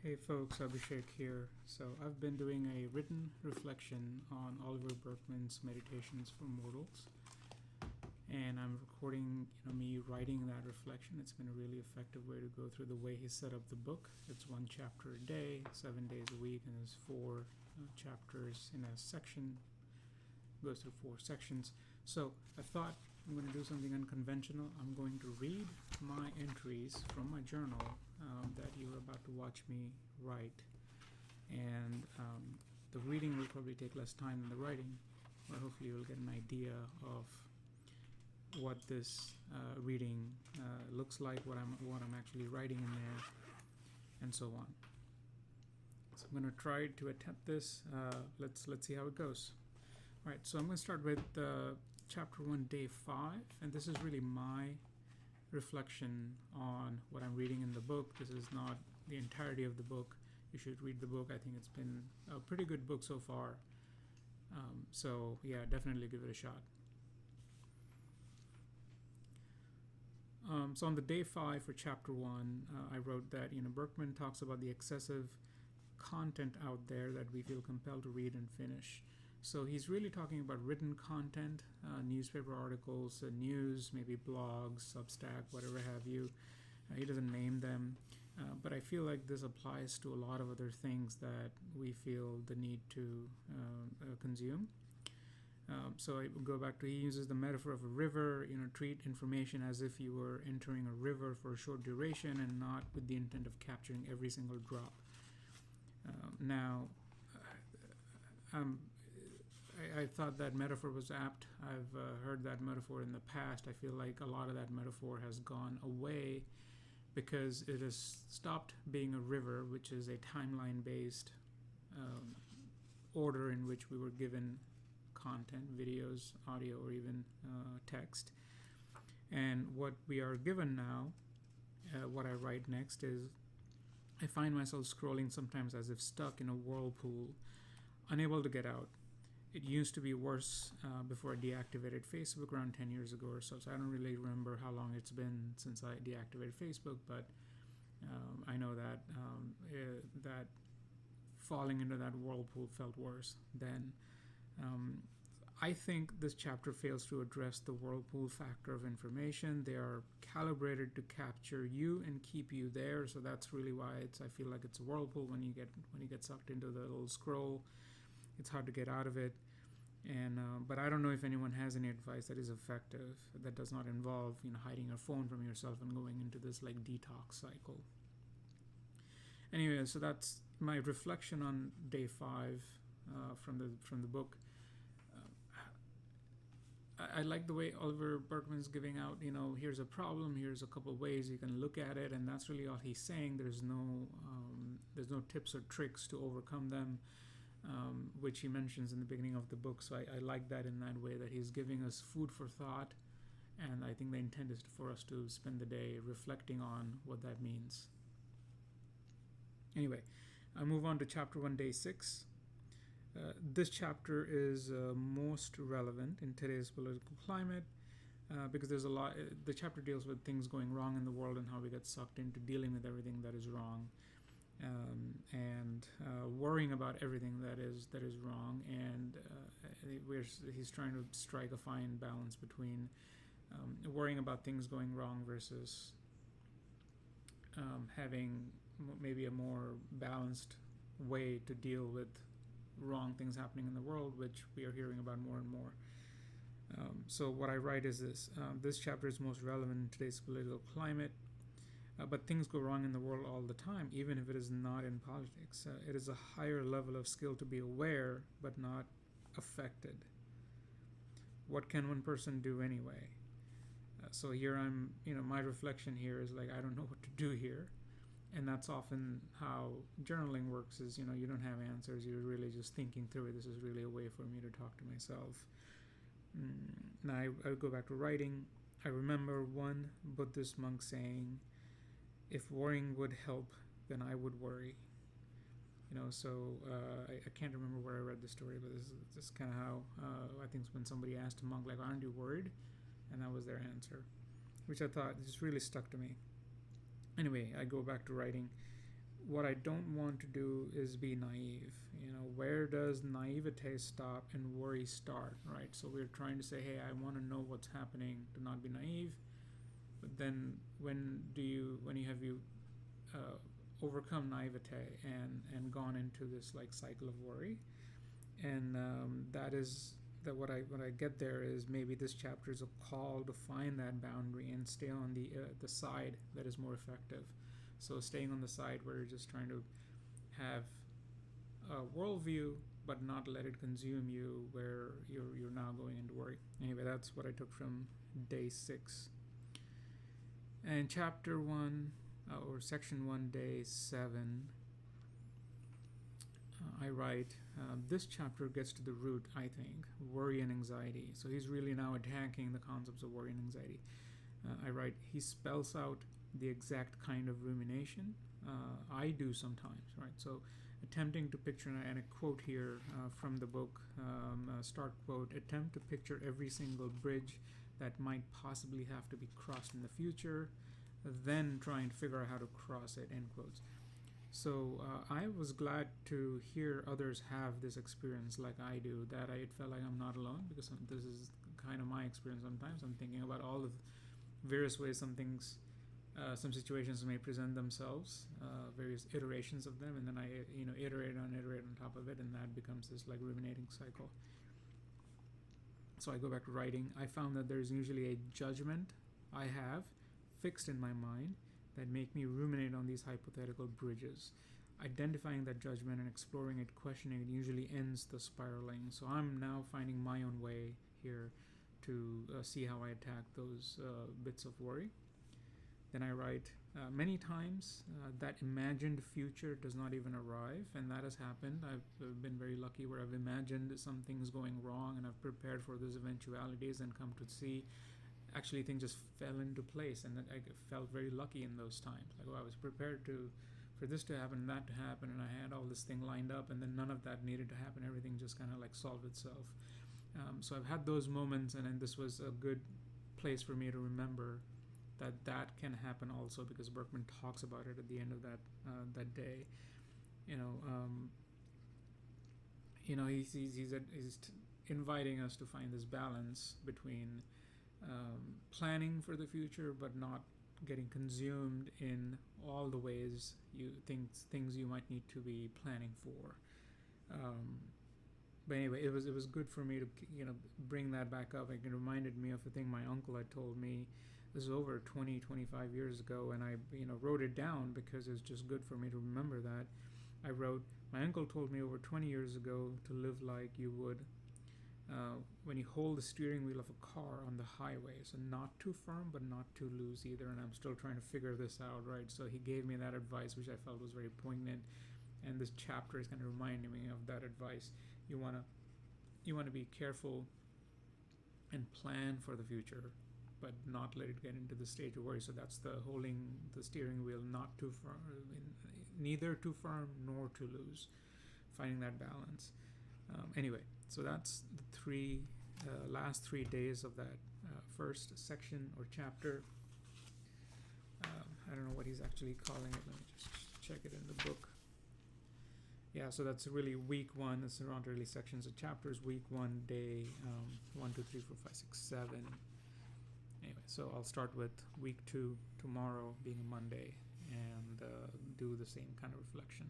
Hey folks, Abhishek here. So I've been doing a written reflection on Oliver Burkeman's Meditations for Mortals, and I'm recording, me writing that reflection. It's been a really effective way to go through the way he set up the book. It's one chapter a day, 7 days a week, and there's four chapters in a section. Goes through four sections. So I thought I'm going to do something unconventional. I'm going to read my entries from my journal that you're about to watch me write, and the reading will probably take less time than the writing, but hopefully you'll get an idea of what this reading looks like, what I'm actually writing in there, and so on. So I'm going to try to attempt this. Let's see how it goes. All right, so I'm going to start with chapter 1, day 5, and this is really my reflection on what I'm reading in the book. This is not the entirety of the book. You should read the book. I think it's been a pretty good book so far. So yeah, definitely give it a shot. So on the day 5 for chapter 1, I wrote that Burkeman talks about the excessive content out there that we feel compelled to read and finish. So he's really talking about written content, newspaper articles, news, maybe blogs, Substack, whatever have you. He doesn't name them, but I feel like this applies to a lot of other things that we feel the need to consume. So I go back to, he uses the metaphor of a river, treat information as if you were entering a river for a short duration and not with the intent of capturing every single drop. I thought that metaphor was apt. I've heard that metaphor in the past. I feel like a lot of that metaphor has gone away because it has stopped being a river, which is a timeline-based order in which we were given content, videos, audio, or even text. And what we are given now, what I write next is, I find myself scrolling sometimes as if stuck in a whirlpool, unable to get out. It used to be worse before I deactivated Facebook around 10 years ago or so. So I don't really remember how long it's been since I deactivated Facebook, but I know that that falling into that whirlpool felt worse then. I think this chapter fails to address the whirlpool factor of information. They are calibrated to capture you and keep you there. So that's really why I feel like it's a whirlpool when you get sucked into the little scroll. It's hard to get out of it, and but I don't know if anyone has any advice that is effective that does not involve hiding your phone from yourself and going into this like detox cycle. Anyway, so that's my reflection on day 5 from the book. I like the way Oliver Burkeman's giving out, here's a problem, here's a couple of ways you can look at it, and that's really all he's saying. There's no tips or tricks to overcome them. Which he mentions in the beginning of the book. So I like that in that way, that he's giving us food for thought, and I think the intent is for us to spend the day reflecting on what that means. Anyway, I move on to chapter 1, day 6. This chapter is most relevant in today's political climate because there's a lot. The chapter deals with things going wrong in the world and how we get sucked into dealing with everything that is wrong. And worrying about everything that is wrong, and he's trying to strike a fine balance between worrying about things going wrong versus having maybe a more balanced way to deal with wrong things happening in the world, which we are hearing about more and more. So what I write is this: this chapter is most relevant in today's political climate. But things go wrong in the world all the time, even if it is not in politics. It is a higher level of skill to be aware, but not affected. What can one person do anyway? So here my reflection here is like, I don't know what to do here. And that's often how journaling works is, you don't have answers. You're really just thinking through it. This is really a way for me to talk to myself. Now I go back to writing. I remember one Buddhist monk saying, if worrying would help, then I would worry. So I can't remember where I read the story, but this is kind of how I think when somebody asked a monk, like, aren't you worried? And that was their answer, which I thought just really stuck to me. Anyway, I go back to writing. what I don't want to do is be naive. Where does naivete stop and worry start, right? So we're trying to say, hey, I want to know what's happening, to not be naive. But then when have you overcome naivete and gone into this like cycle of worry? And that what I get there is maybe this chapter is a call to find that boundary and stay on the side that is more effective. So staying on the side where you're just trying to have a worldview but not let it consume you, where you're now going into worry. Anyway, that's what I took from day 6. And chapter 1 or section 1, day 7. I write, this chapter gets to the root, I think, worry and anxiety. So he's really now attacking the concepts of worry and anxiety. I write, he spells out the exact kind of rumination I do sometimes, right? So attempting to picture, and a quote here from the book, start quote, attempt to picture every single bridge that might possibly have to be crossed in the future, then trying to figure out how to cross it, end quotes. So I was glad to hear others have this experience like I do, that I felt like I'm not alone, because this is kind of my experience sometimes. I'm thinking about all of various ways some situations may present themselves, various iterations of them, and then I iterate on top of it, and that becomes this like ruminating cycle. So I go back to writing. I found that there's usually a judgment I have fixed in my mind that make me ruminate on these hypothetical bridges. Identifying that judgment and exploring it, questioning it, usually ends the spiraling. So I'm now finding my own way here to see how I attack those bits of worry. Then I write, many times that imagined future does not even arrive, and that has happened. I've been very lucky where I've imagined some things going wrong, and I've prepared for those eventualities and come to see actually things just fell into place, and I felt very lucky in those times. Like, I was prepared for this to happen, that to happen, and I had all this thing lined up, and then none of that needed to happen. Everything just kind of like solved itself. So I've had those moments, and then this was a good place for me to remember that can happen also, because Burkeman talks about it at the end of that day. He's inviting us to find this balance between planning for the future, but not getting consumed in all the ways things you might need to be planning for. But anyway, it was good for me to bring that back up. It reminded me of a thing my uncle had told me. This is over 20-25 years ago, and I wrote it down because it's just good for me to remember that. I wrote, my uncle told me over 20 years ago to live like you would when you hold the steering wheel of a car on the highway. So not too firm, but not too loose either. And I'm still trying to figure this out, right? So he gave me that advice, which I felt was very poignant. And this chapter is kind of reminding me of that advice. You wanna be careful and plan for the future, but not let it get into the stage of worry. So that's the holding the steering wheel not too firm, neither too firm nor too loose. Finding that balance. Anyway, so that's the last 3 days of that first section or chapter. I don't know what he's actually calling it. Let me just check it in the book. Yeah, so that's really week 1. It's not really sections of chapters. Week 1, day 1, 2, 3, 4, 5, 6, 7. Anyway, so I'll start with week 2 tomorrow, being a Monday, and do the same kind of reflection.